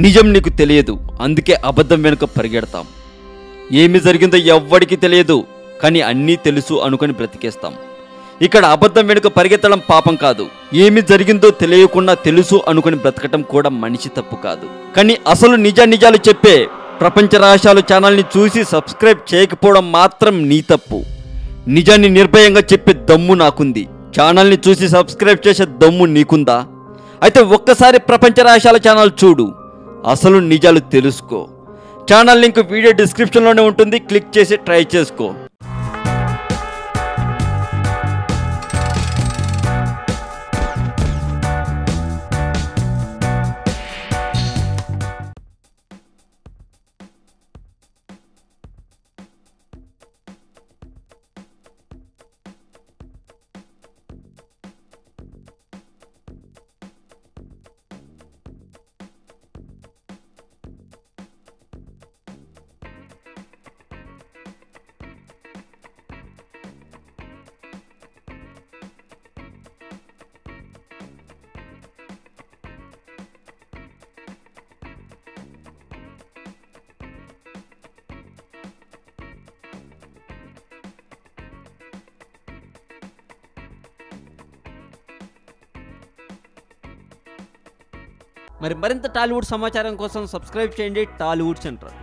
నిజం నీకు తెలియదు, అందుకే అబద్ధం వెనుక పరిగెడతాం. ఏమి జరిగిందో ఎవ్వడికి తెలియదు, కానీ అన్నీ తెలుసు అనుకొని బ్రతికేస్తాం. ఇక్కడ అబద్ధం వెనుక పరిగెత్తడం పాపం కాదు. ఏమి జరిగిందో తెలియకుండా తెలుసు అనుకుని బ్రతకటం కూడా మనిషి తప్పు కాదు. కానీ అసలు నిజాలు చెప్పే ప్రపంచ రహస్యాలు ఛానల్ని చూసి సబ్స్క్రైబ్ చేయకపోవడం మాత్రం నీ తప్పు. నిజాన్ని నిర్భయంగా చెప్పే దమ్ము నాకుంది. ఛానల్ని చూసి సబ్స్క్రైబ్ చేసే దమ్ము నీకుందా? అయితే ఒక్కసారి ప్రపంచ రహస్యాల ఛానల్ చూడు, అసలు నిజాలు తెలుసుకో. ఛానల్ లింక్ వీడియో డిస్క్రిప్షన్లోనే ఉంటుంది, క్లిక్ చేసి ట్రై చేసుకో. మరింత టాలీవుడ్ సమాచారం కోసం సబ్స్క్రైబ్ చేయండి టాలీవుడ్ సెంటర్.